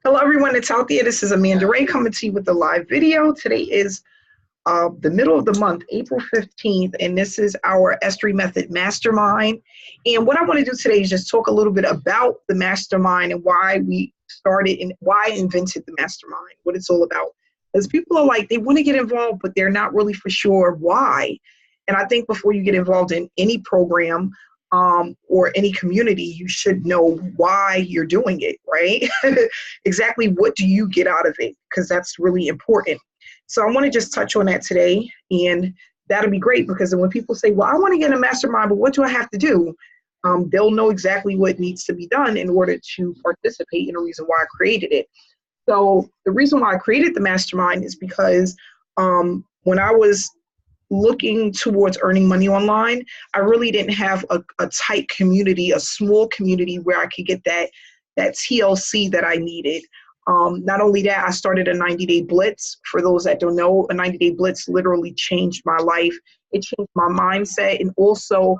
Hello, everyone that's out there. This is Amanda Ray coming to you with a live video. Today is the middle of the month, April 15th, and this is our S3 Method Mastermind. And what I want to do today is just talk a little bit about the Mastermind and why we started and why I invented the Mastermind, what it's all about. Because people are like, they want to get involved, but they're not really for sure why. And I think before you get involved in any program, or any community, you should know why you're doing it, right? Exactly what do you get out of it? Because that's really important. So I want to just touch on that today, and that'll be great because when people say, well, I want to get a mastermind, but what do I have to do? They'll know exactly what needs to be done in order to participate, and the reason why I created it. So the reason why I created the mastermind is because when I was looking towards earning money online, I really didn't have a tight community, a small community where I could get that TLC that I needed. Not only that, I started a 90-day blitz. For those that don't know, a 90-day blitz literally changed my life. It changed my mindset, and also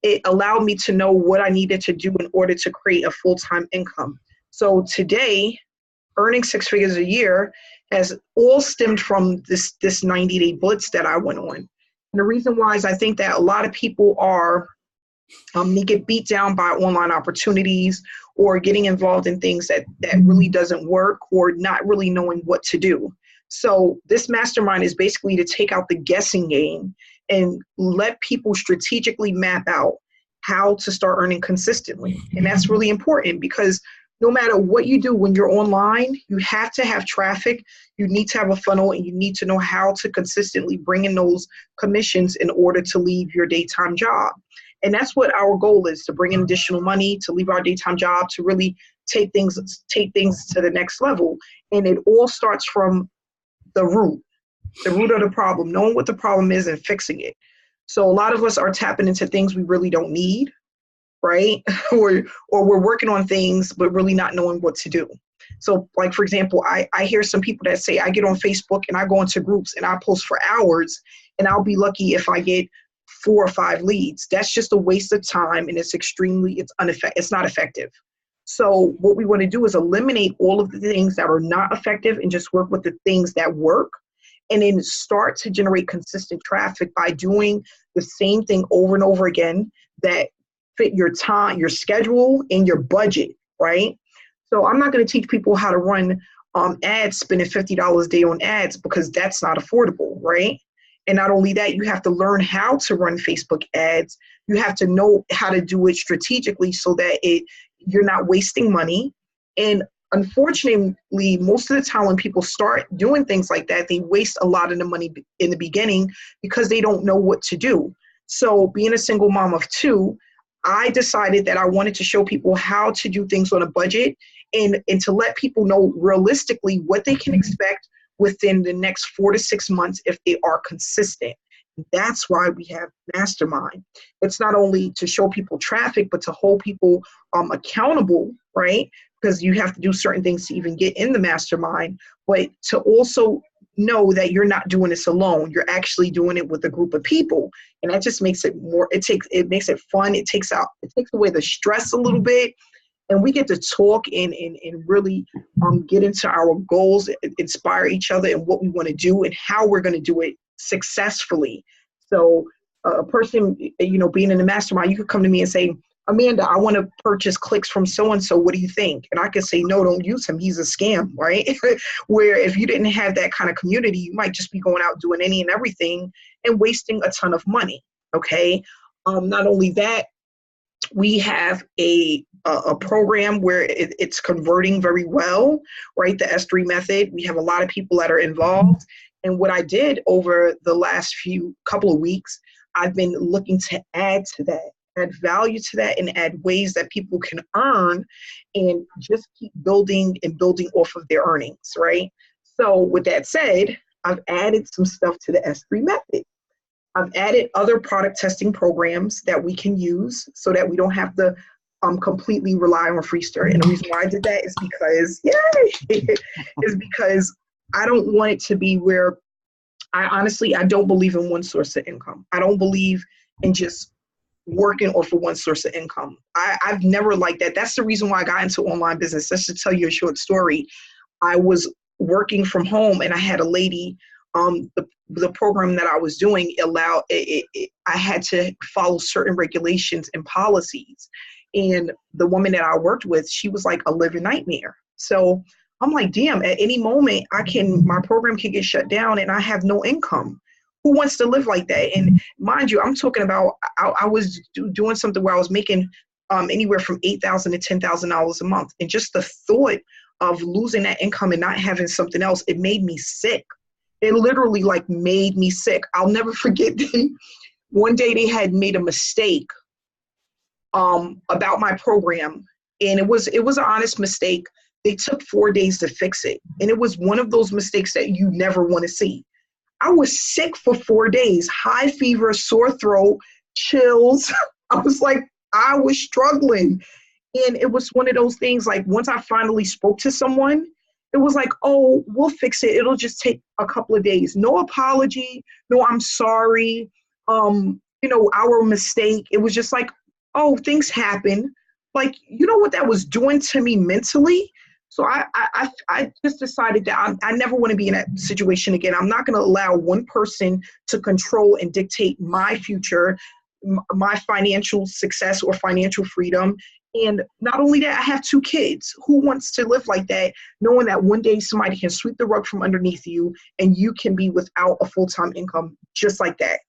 it allowed me to know what I needed to do in order to create a full-time income. So today, earning 6 figures a year has all stemmed from this 90-day blitz that I went on. And the reason why is I think that a lot of people are, they get beat down by online opportunities or getting involved in things that really doesn't work or not really knowing what to do. So this mastermind is basically to take out the guessing game and let people strategically map out how to start earning consistently. And that's really important because no matter what you do when you're online, you have to have traffic, you need to have a funnel, and you need to know how to consistently bring in those commissions in order to leave your daytime job. And that's what our goal is, to bring in additional money, to leave our daytime job, to really take things to the next level. And it all starts from the root of the problem, knowing what the problem is and fixing it. So a lot of us are tapping into things we really don't need, right? or we're working on things, but really not knowing what to do. So like, for example, I hear some people that say, I get on Facebook and I go into groups and I post for hours and I'll be lucky if I get 4 or 5 leads. That's just a waste of time, and it's not effective. So what we want to do is eliminate all of the things that are not effective and just work with the things that work, and then start to generate consistent traffic by doing the same thing over and over again that fit your time, your schedule, and your budget, right? So I'm not going to teach people how to run ads, spending $50 a day on ads, because that's not affordable, right? And not only that, you have to learn how to run Facebook ads. You have to know how to do it strategically so that you're not wasting money. And unfortunately, most of the time when people start doing things like that, they waste a lot of the money in the beginning because they don't know what to do. So being a single mom of 2, I decided that I wanted to show people how to do things on a budget and to let people know realistically what they can expect within the next 4 to 6 months if they are consistent. That's why we have Mastermind. It's not only to show people traffic, but to hold people accountable, right? Because you have to do certain things to even get in the Mastermind, but to also know that you're not doing this alone. You're actually doing it with a group of people. And that just makes it makes it fun. It takes away the stress a little bit. And we get to talk and really get into our goals, inspire each other and what we want to do and how we're going to do it successfully. So a person, being in the mastermind, you could come to me and say, Amanda, I want to purchase clicks from so-and-so. What do you think? And I could say, no, don't use him. He's a scam, right? Where if you didn't have that kind of community, you might just be going out doing any and everything and wasting a ton of money, okay? Not only that, we have a program where it's converting very well, right? The S3 method. We have a lot of people that are involved. And what I did over the last couple of weeks, I've been looking to add to that, add value to that, and add ways that people can earn and just keep building and building off of their earnings, right? So with that said, I've added some stuff to the S3 method. I've added other product testing programs that we can use so that we don't have to completely rely on Freester. And the reason why I did that is because I don't want it to be where I don't believe in one source of income. I don't believe in just working off of one source of income. I've never liked that. That's the reason why I got into online business. Just to tell you a short story. I was working from home and I had a lady, the program that I was doing allowed, I had to follow certain regulations and policies. And the woman that I worked with, she was like a living nightmare. So I'm like, damn, at any moment my program can get shut down and I have no income. Who wants to live like that? And mind you, I'm talking about, I was doing something where I was making anywhere from $8,000 to $10,000 a month. And just the thought of losing that income and not having something else, it made me sick. It literally like made me sick. I'll never forget one day they had made a mistake about my program. And it was an honest mistake. They took 4 days to fix it. And it was one of those mistakes that you never want to see. I was sick for 4 days, high fever, sore throat, chills. I was struggling. And it was one of those things, like once I finally spoke to someone, it was like, oh, we'll fix it. It'll just take a couple of days. No apology. No, I'm sorry. Our mistake. It was just like, oh, things happen. Like, you know what that was doing to me mentally? So I just decided that I never want to be in that situation again. I'm not going to allow one person to control and dictate my future, my financial success or financial freedom. And not only that, I have 2 kids. Who wants to live like that, knowing that one day somebody can sweep the rug from underneath you and you can be without a full-time income just like that?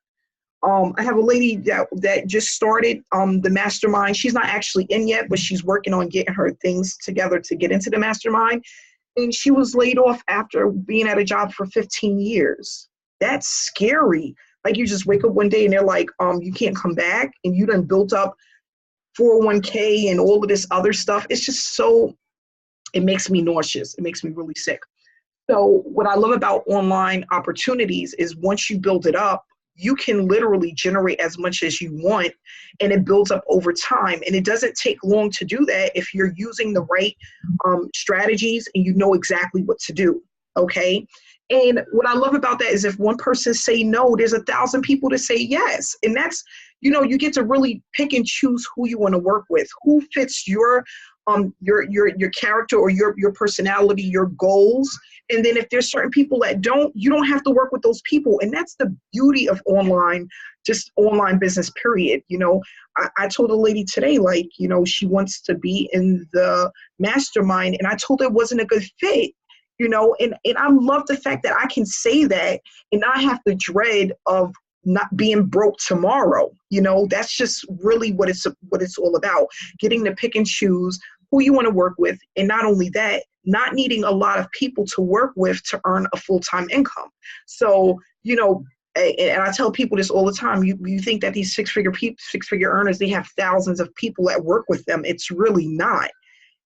I have a lady that just started the mastermind. She's not actually in yet, but she's working on getting her things together to get into the mastermind. And she was laid off after being at a job for 15 years. That's scary. Like you just wake up one day and they're like, you can't come back, and you done built up 401k and all of this other stuff. It's just it makes me nauseous. It makes me really sick. So what I love about online opportunities is once you build it up, you can literally generate as much as you want, and it builds up over time. And it doesn't take long to do that if you're using the right strategies and you know exactly what to do. Okay. And what I love about that is if one person say no, there's 1,000 people to say yes. And that's, you get to really pick and choose who you want to work with, who fits your character or your personality, your goals. And then if there's certain people that you don't have to work with those people. And that's the beauty of online business, period. I told a lady today, she wants to be in the mastermind, and I told her it wasn't a good fit. And I love the fact that I can say that and not have the dread of not being broke tomorrow. That's just really what it's all about. Getting to pick and choose who you want to work with. And not only that, not needing a lot of people to work with to earn a full-time income. So, and I tell people this all the time, you think that these six-figure earners, they have thousands of people that work with them. It's really not.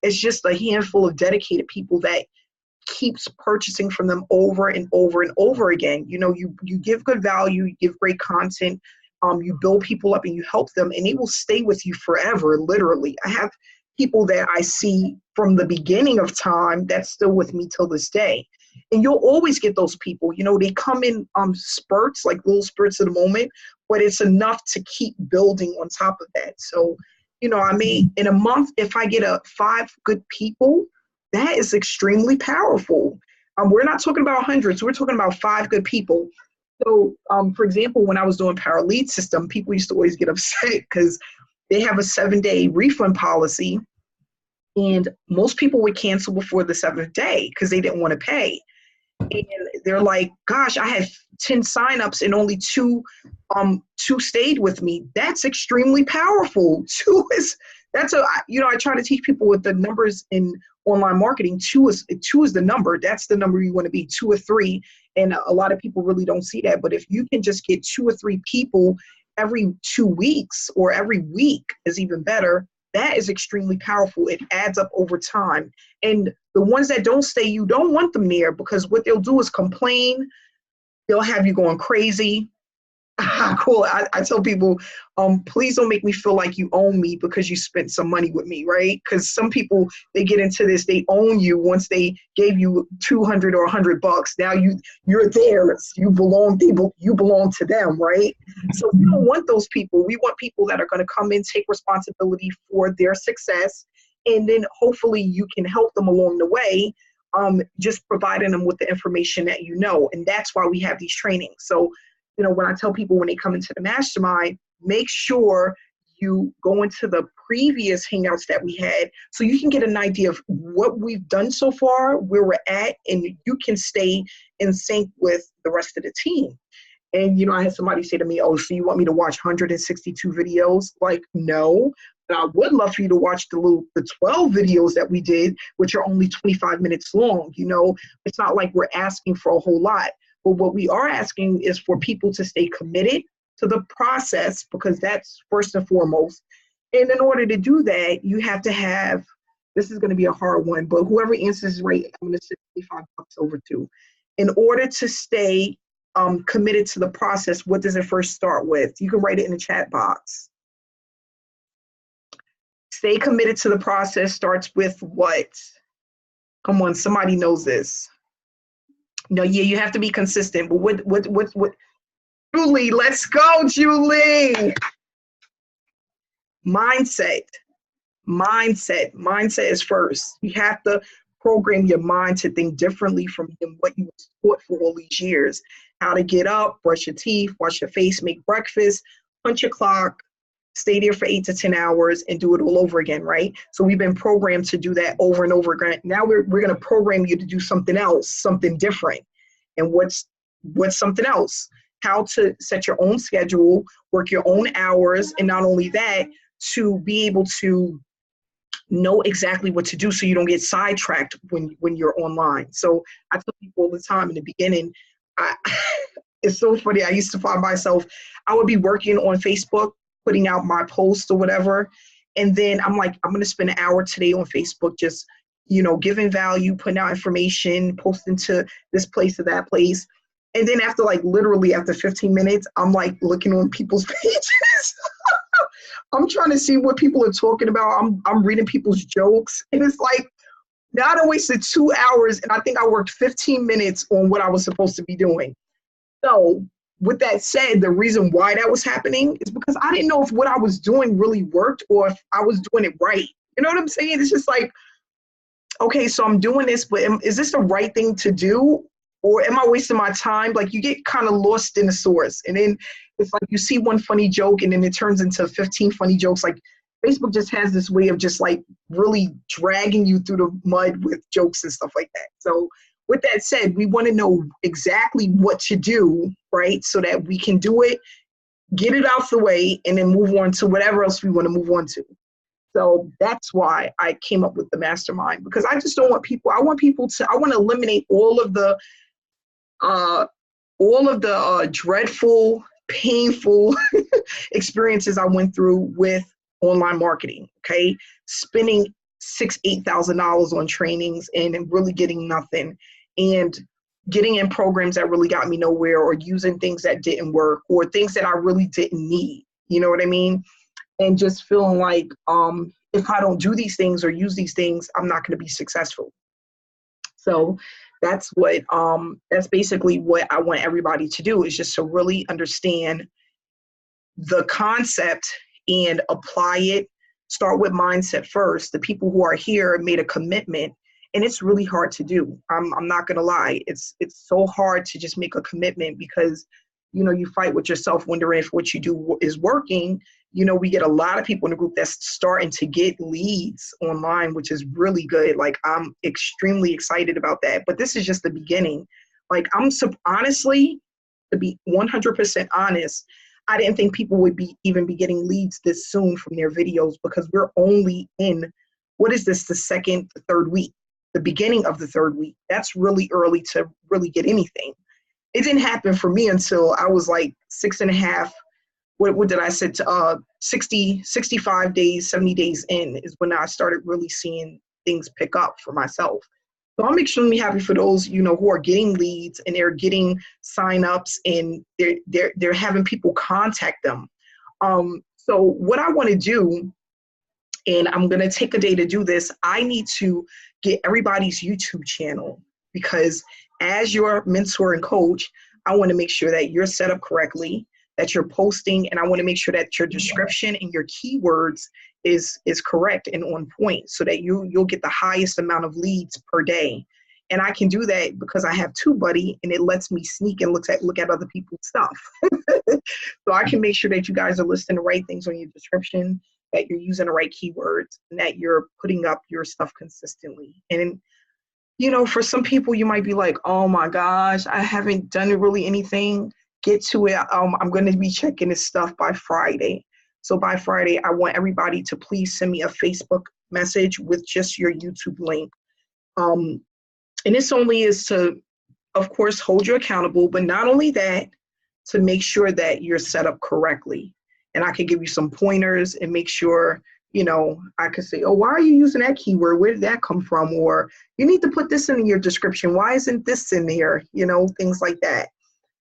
It's just a handful of dedicated people that keeps purchasing from them over and over and over again. You give good value, you give great content, you build people up and you help them, and they will stay with you forever, literally. I have people that I see from the beginning of time that's still with me till this day. And you'll always get those people, they come in spurts, like little spurts of the moment, but it's enough to keep building on top of that. So, in a month, if I get 5 good people, that is extremely powerful. We're not talking about hundreds. We're talking about 5 good people. So, for example, when I was doing Power Lead System, people used to always get upset because they have a 7-day refund policy, and most people would cancel before the 7th day because they didn't want to pay. And they're like, gosh, I had 10 signups and only 2 stayed with me. That's extremely powerful. I try to teach people with the numbers in online marketing. 2 is the number. That's the number you want to be, 2 or 3. And a lot of people really don't see that. But if you can just get 2 or 3 people every 2 weeks, or every week is even better, that is extremely powerful. It adds up over time. And the ones that don't stay, you don't want them there, because what they'll do is complain. They'll have you going crazy. Cool. I tell people, please don't make me feel like you own me because you spent some money with me, right? Because some people, they get into this, they own you once they gave you 200 or $100. Now you're theirs. You belong. You belong to them, right? So we don't want those people. We want people that are going to come in, take responsibility for their success, and then hopefully you can help them along the way. Just providing them with the information that you know, and that's why we have these trainings. So when I tell people when they come into the mastermind, make sure you go into the previous hangouts that we had so you can get an idea of what we've done so far, where we're at, and you can stay in sync with the rest of the team. And, I had somebody say to me, oh, so you want me to watch 162 videos? Like, no, but I would love for you to watch the 12 videos that we did, which are only 25 minutes long. It's not like we're asking for a whole lot. But what we are asking is for people to stay committed to the process, because that's first and foremost. And in order to do that, you have to have, this is going to be a hard one, but whoever answers right, I'm going to send $55 over to. In order to stay committed to the process, what does it first start with? You can write it in the chat box. Stay committed to the process starts with what? Come on, somebody knows this. No, yeah, you have to be consistent. But what? Julie, let's go, Julie. Mindset is first. You have to program your mind to think differently from what you were taught for all these years. How to get up, brush your teeth, wash your face, make breakfast, punch your clock, stay there for 8 to 10 hours and do it all over again, right? So we've been programmed to do that over and over again. Now we're going to program you to do something else, something different. And what's something else? How to set your own schedule, work your own hours, and not only that, to be able to know exactly what to do so you don't get sidetracked when you're online. So I tell people all the time in the beginning, it's so funny. I used to find myself, I would be working on Facebook, putting out my posts or whatever. And then I'm like, I'm going to spend an hour today on Facebook, just, giving value, putting out information, posting to this place or that place. And then literally after 15 minutes, I'm like looking on people's pages. I'm trying to see what people are talking about. I'm reading people's jokes. And it's like, now I wasted 2 hours and I think I worked 15 minutes on what I was supposed to be doing. So with that said, the reason why that was happening is because I didn't know if what I was doing really worked or if I was doing it right. You know what I'm saying? It's just like, okay, so I'm doing this, but is this the right thing to do? Or am I wasting my time? Like, you get kind of lost in the source. And then it's like you see one funny joke and then it turns into 15 funny jokes. Like, Facebook just has this way of just like really dragging you through the mud with jokes and stuff like that. So with that said, we want to know exactly what to do, right? So that we can do it, get it out the way, and then move on to whatever else we want to move on to. So that's why I came up with the mastermind, because I just don't want people, I want to eliminate all of the dreadful, painful experiences I went through with online marketing, okay? Spending $8,000 on trainings and really getting nothing, and getting in programs that really got me nowhere, or using things that didn't work, or things that I really didn't need. You know what I mean? And just feeling like if I don't do these things or use these things, I'm not going to be successful. So that's basically what I want everybody to do, is just to really understand the concept and apply it. Start with mindset first. The people who are here made a commitment, and it's really hard to do. I'm not going to lie. It's so hard to just make a commitment, because, you fight with yourself wondering if what you do is working. We get a lot of people in the group that's starting to get leads online, which is really good. Like, I'm extremely excited about that. But this is just the beginning. Like, honestly, to be 100% honest, I didn't think people would even be getting leads this soon from their videos, because we're only in, what is this, the third week, the beginning of the third week. That's really early to really get anything. It didn't happen for me until I was like 6.5. What did I say? 65 days, 70 days in is when I started really seeing things pick up for myself. So I'm extremely happy for those, who are getting leads and they're getting signups and they're having people contact them. So what I want to do, and I'm going to take a day to do this, I need to get everybody's YouTube channel, because as your mentor and coach, I want to make sure that you're set up correctly, that you're posting, and I want to make sure that your description and your keywords is correct and on point, so that you'll get the highest amount of leads per day. And I can do that because I have TubeBuddy, and it lets me sneak and look at other people's stuff. So I can make sure that you guys are listing the right things on your description, that you're using the right keywords, and that you're putting up your stuff consistently. And for some people, you might be like, oh my gosh, I haven't done really anything. Get to it. I'm going to be checking this stuff by Friday. So by Friday, I want everybody to please send me a Facebook message with just your YouTube link. And this only is to, of course, hold you accountable, but not only that, to make sure that you're set up correctly. And I can give you some pointers and make sure, I could say, oh, why are you using that keyword? Where did that come from? Or you need to put this in your description. Why isn't this in there? Things like that.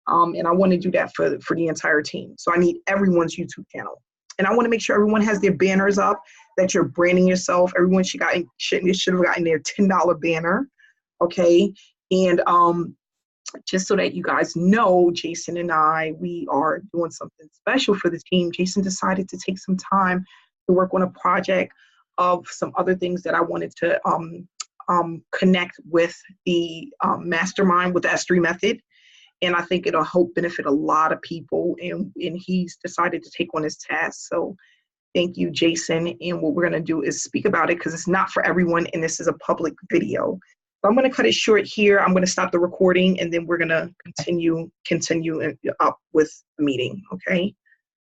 And I want to do that for the entire team. So I need everyone's YouTube channel. And I want to make sure everyone has their banners up, that you're branding yourself. Everyone should have gotten their $10 banner. Okay. And just so that you guys know, Jason and I, we are doing something special for the team. Jason decided to take some time to work on a project of some other things that I wanted to connect with the MasterMind with the S3 method. And I think it'll help benefit a lot of people. And he's decided to take on this task. So thank you, Jason. And what we're going to do is speak about it, because it's not for everyone. And this is a public video. So I'm going to cut it short here. I'm going to stop the recording, and then we're going to continue up with the meeting. Okay.